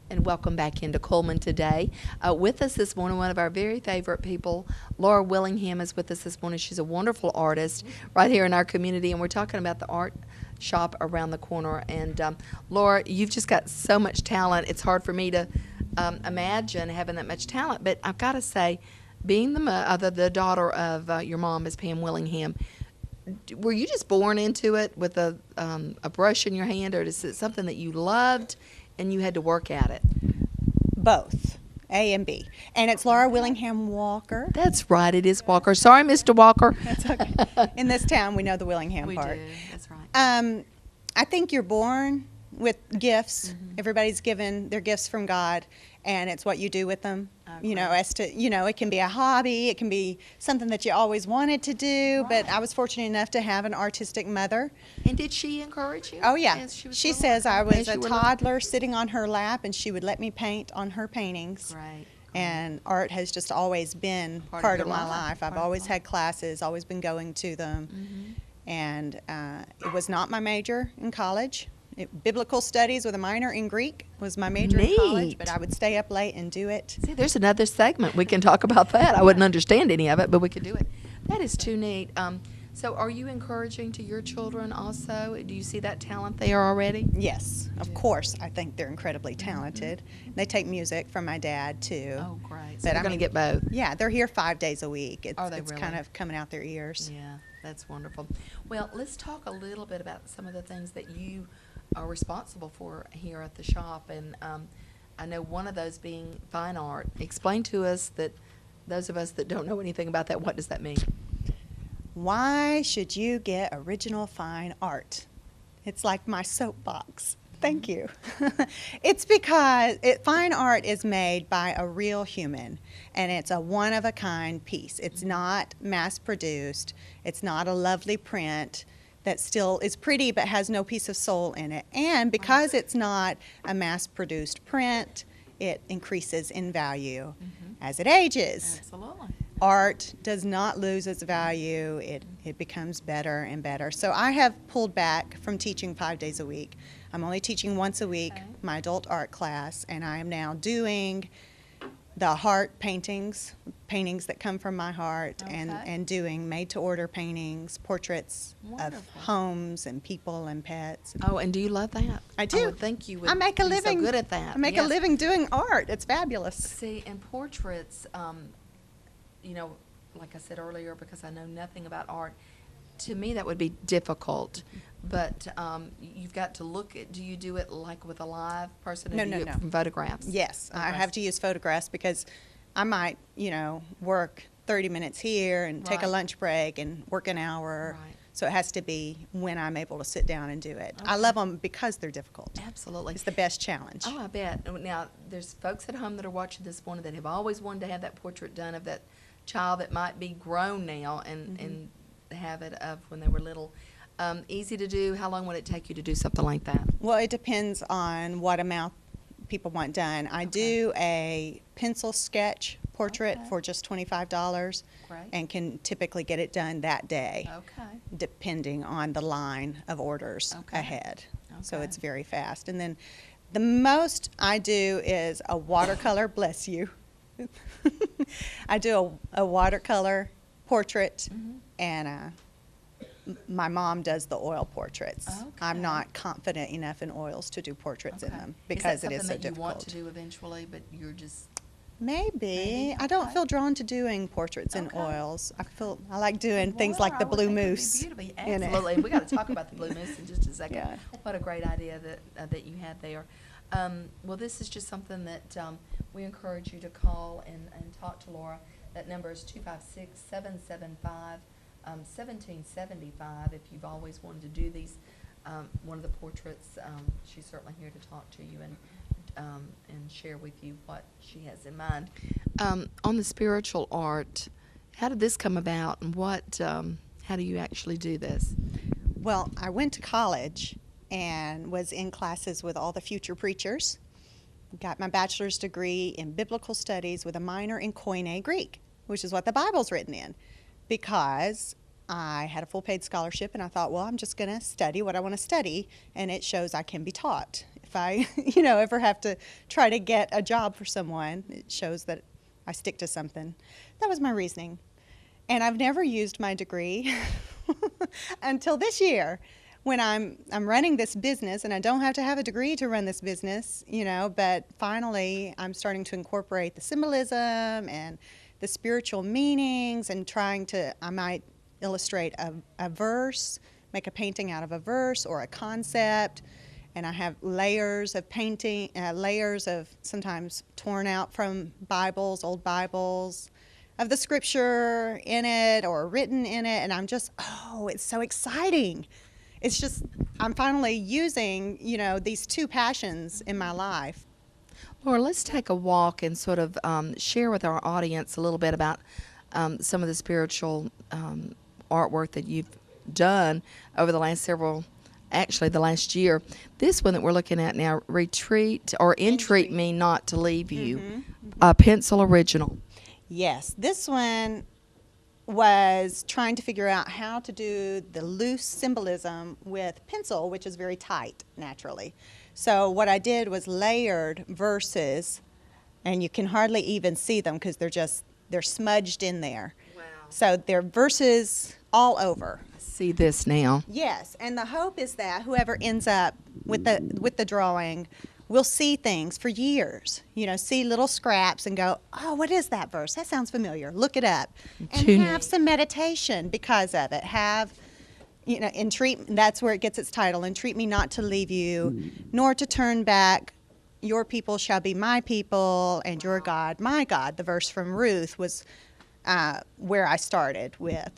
and welcome back into Cullman today. With us this morning, one of our very favorite people, Laura Willingham, is with us this morning. She's a wonderful artist right here in our community, and we're talking about the art shop around the corner. And Laura, you've just got so much talent. It's hard for me to imagine having that much talent, but I've got to say, being the daughter of your mom, Miss Pam Willingham, were you just born into it with a brush in your hand, or is it something that you loved and you had to work at it? Both, A and B. And it's Laura Willingham Walker. That's right, it is Walker. Sorry, Mr. Walker. That's okay. In this town, we know the Willingham We part. do, that's right. I think you're born with gifts. Mm-hmm. Everybody's given their gifts from God, and it's what you do with them. You know, Okay. as to, you know, it can be a hobby, it can be something that you always wanted to do, but Right. I was fortunate enough to have an artistic mother. And did she encourage you? Oh, yeah. As was She little? says I As was you a were little? toddler sitting on her lap, and she would let me paint on her paintings. Great. And art has just always been Part part of of your my life. life. Part I've of always life. had classes, always been going to them. Mhm. And it was not my major in college. Biblical studies with a minor in Greek was my major in college, but Neat. I would stay up late and do it. See, there's another segment. We can talk about that. I wouldn't understand any of it, but we could do it. That is too neat. So are you encouraging to your children also? Do you see that talent there already? Yes, of course. I think they're incredibly talented. They take music from my dad, too. Oh, great. So But they're I going to mean- get both. Yeah, they're here 5 days a week. Are they it's really? kind of coming out their ears. Yeah, that's wonderful. Well, let's talk a little bit about some of the things that you are responsible for here at the shop. And I know one of those being fine art. Explain to us that those of us that don't know anything about that, what does that mean? Why should you get original fine art? It's like my soapbox. Thank you. It's because fine art is made by a real human, and it's a one-of-a-kind piece. It's not mass-produced. It's not a lovely print that still is pretty but has no piece of soul in it. And because it's not a mass-produced print, it increases in value as it ages. Absolutely. Art does not lose its value. It becomes better and better. So I have pulled back from teaching 5 days a week. I'm only teaching once a week, Okay. my adult art class, and I am now doing the heart paintings that come from my heart, Okay. and doing made-to-order paintings, portraits Wonderful. of homes and people and pets. Oh, and do you love that? I do. would think you would I make a be living. so good at that. I make Yes. a living doing art. It's fabulous. See, and portraits, you know, like I said earlier, because I know nothing about art, to me that would be difficult. But you've got to look at, do you do it like with a live person, or No, do you no, do it no. from photographs? Yes, I Photographs. have to use photographs because I might, work 30 minutes here and take a Right. lunch break and work an hour. Right. So it has to be when I'm able to sit down and do it. I Okay. love them because they're difficult. Absolutely. It's the best challenge. Oh, I bet. Now, there's folks at home that are watching this morning that have always wanted to have that portrait done of that child that might be grown now and have it of when they were little. Easy to do. How long would it take you to do something like that? Well, it depends on what amount people want done. I Okay. do a pencil sketch portrait Okay. for just $25 Great. and can typically get it done that day, Okay. depending on the line of orders Okay. ahead. So Okay. it's very fast. And then the most I do is a watercolor, bless you. I do a watercolor portrait, Mhm. and my mom does the oil portraits. I'm Okay. not confident enough in oils to do portraits in Okay. them because is that it is so something that you difficult. want to do eventually, but you're just Maybe. Maybe. I don't Okay. feel drawn to doing portraits in Okay. oils. I like doing things Well, like the I would blue think it would be moose. beautiful. in it. Absolutely. We got to talk about the blue moose in just a second. Yeah. What a great idea that you had there. Well, this is just something that we encourage you to call and talk to Laura. That number is 256-775-1775. If you've always wanted to do these, one of the portraits, she's certainly here to talk to you and share with you what she has in mind. On the spiritual art, how did this come about, and how do you actually do this? Well, I went to college and was in classes with all the future preachers. Got my bachelor's degree in biblical studies with a minor in Koine Greek, which is what the Bible's written in, because I had a full paid scholarship and I thought, well, I'm just going to study what I want to study, and it shows I can be taught if I, ever have to try to get a job for someone. It shows that I stick to something. That was my reasoning. And I've never used my degree until this year when I'm running this business, and I don't have to have a degree to run this business, but finally I'm starting to incorporate the symbolism and the spiritual meanings, and I might illustrate a verse, make a painting out of a verse or a concept, and I have layers of painting, layers of sometimes torn out from Bibles, old Bibles, of the scripture in it or written in it, and I'm just, it's so exciting. It's just, I'm finally using, these two passions in my life. Laura, let's take a walk and sort of share with our audience a little bit about some of the spiritual artwork that you've done over the last the last year. This one that we're looking at now, Entreat Me Not to Leave You, a pencil original. Yes, this one was trying to figure out how to do the loose symbolism with pencil, which is very tight naturally. So what I did was layered verses, and you can hardly even see them because they're smudged in there. Wow. So they're verses all over. See this now. Yes, and the hope is that whoever ends up with the drawing will see things for years. See little scraps and go, "Oh, what is that verse? That sounds familiar. Look it up." And have some meditation because of it. That's where it gets its title. Entreat me not to leave you, nor to turn back. Your people shall be my people, and your God, my God. The verse from Ruth was where I started with.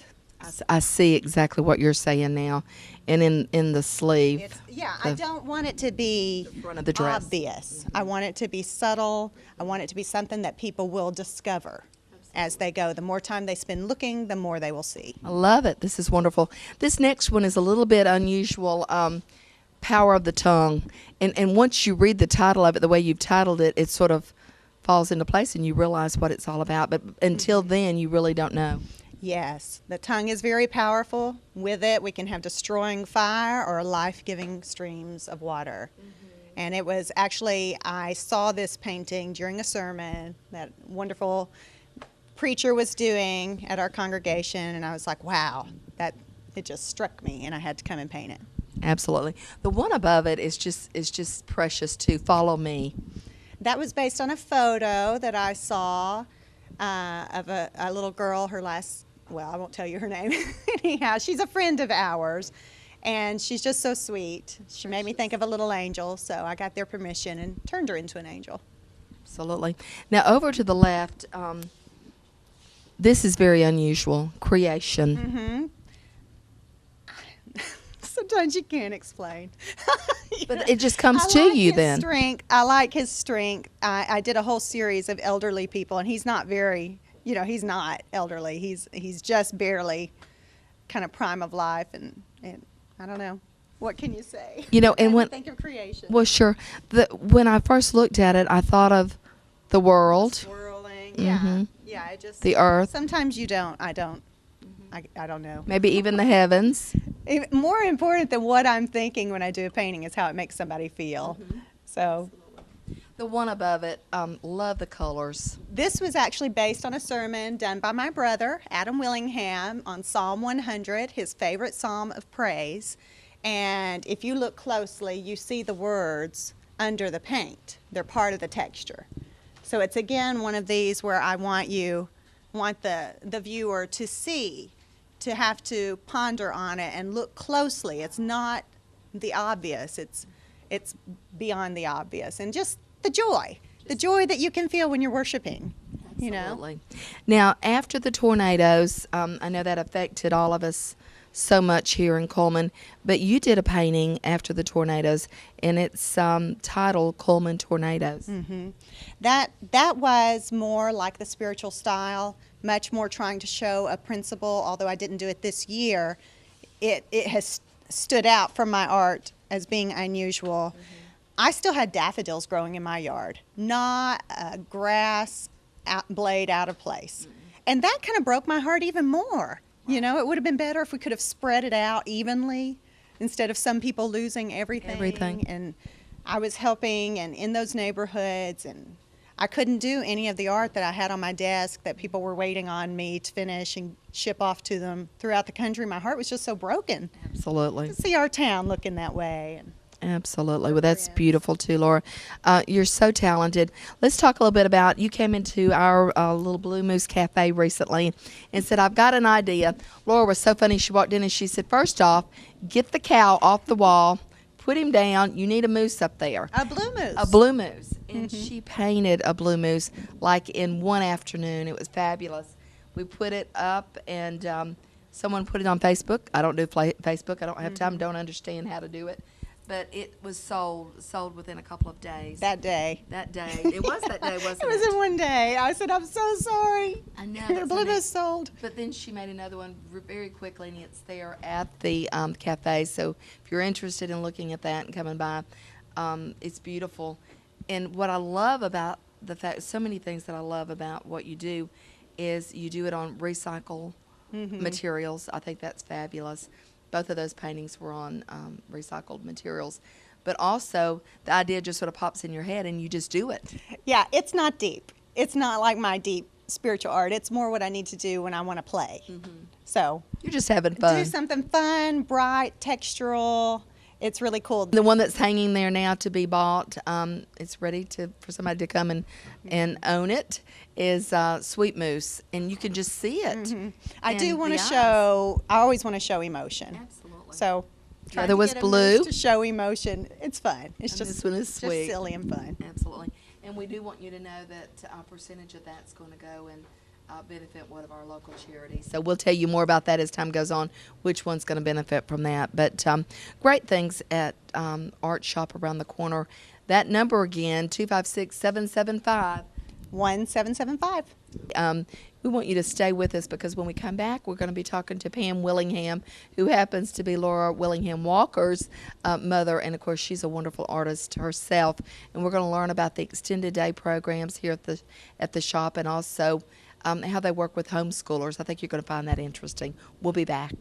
I see exactly what you're saying now, and in the sleeve. I don't want it to be the front of the dress. Obvious. I want it to be subtle. I want it to be something that people will discover as they go. The more time they spend looking, the more they will see. I love it. This is wonderful. This next one is a little bit unusual. Power of the Tongue, and once you read the title of it, the way you've titled it, it sort of falls into place, and you realize what it's all about. But until then, you really don't know. Yes, the tongue is very powerful. With it, we can have destroying fire or life-giving streams of water. And it was actually, I saw this painting during a sermon that wonderful preacher was doing at our congregation, and I was like, wow, it just struck me, and I had to come and paint it. Absolutely. The one above it is just precious too. Follow Me. That was based on a photo that I saw of a little girl. I won't tell you her name. Anyhow, she's a friend of ours, and she's just so sweet. She made me think of a little angel, so I got their permission and turned her into an angel. Absolutely. Now, over to the left, this is very unusual. Creation. Sometimes you can't explain. But it just comes to you then. I like his strength. I did a whole series of elderly people, and he's not very, he's not elderly. He's just barely kind of prime of life, and I don't know. What can you say? And when think of creation. Well, sure. When I first looked at it, I thought of the world. Swirling. Yeah. It just the earth. Sometimes you don't. I don't. I don't know. Maybe even the heavens. More important than what I'm thinking when I do a painting is how it makes somebody feel. So, the one above it, love the colors. This was actually based on a sermon done by my brother, Adam Willingham, on Psalm 100, his favorite psalm of praise. And if you look closely, you see the words under the paint. They're part of the texture. So it's again one of these where I want the viewer to see, to have to ponder on it and look closely. It's not the obvious. It's beyond the obvious, and just the joy that you can feel when you're worshiping. Absolutely. Now, after the tornadoes, I know that affected all of us so much here in Cullman, but you did a painting after the tornadoes, and it's titled Cullman Tornadoes. That was more like the spiritual style, much more trying to show a principle. Although I didn't do it this year, it has stood out from my art as being unusual. I still had daffodils growing in my yard, not a grass blade out of place. And that kind of broke my heart even more. It would have been better if we could have spread it out evenly instead of some people losing everything. And I was helping and in those neighborhoods, and I couldn't do any of the art that I had on my desk that people were waiting on me to finish and ship off to them throughout the country. My heart was just so broken Absolutely. to see our town looking that way. And Absolutely. Well, that's friends. beautiful too, Laura. You're so talented. Let's talk a little bit about, you came into our little Blue Moose Cafe recently and said, I've got an idea. Laura was so funny. She walked in and she said, first off, get the cow off the wall, put him down. You need a moose up there. A blue moose. A blue moose. And she painted a blue moose like in one afternoon. It was fabulous. We put it up and someone put it on Facebook. I don't do Facebook. I don't have time, don't understand how to do it. But it was sold within a couple of days. That day. That day. It was that day, wasn't It was in one day. I said, I'm so sorry. I know. Your that's blue amazing. moose sold. But then she made another one very quickly, and it's there at the cafe. So if you're interested in looking at that and coming by, it's beautiful. And what I love about the fact, so many things that I love about what you do is you do it on recycled materials. I think that's fabulous. Both of those paintings were on recycled materials. But also, the idea just sort of pops in your head, and you just do it. Yeah, it's not deep. It's not like my deep spiritual art. It's more what I need to do when I want to play. So You're just having fun. do something fun, bright, textural. It's really cool. The one that's hanging there now to be bought, it's ready for somebody to come and own it, is Sweet Moose. And you can just see it. I in do want the to eyes. show, I always want to show emotion. Absolutely. So trying there to was get a blue. moose to show emotion. It's fun. It's And just, this one is just sweet. silly and fun. Absolutely. And we do want you to know that a percentage of that's going to go and benefit one of our local charities. So we'll tell you more about that as time goes on, which one's going to benefit from that. But great things at Art Shop around the corner. That number again, 256-775. 1775. We want you to stay with us because when we come back, we're going to be talking to Pam Willingham, who happens to be Laura Willingham Walker's mother. And, of course, she's a wonderful artist herself. And we're going to learn about the extended day programs here at the shop and also how they work with homeschoolers. I think you're going to find that interesting. We'll be back.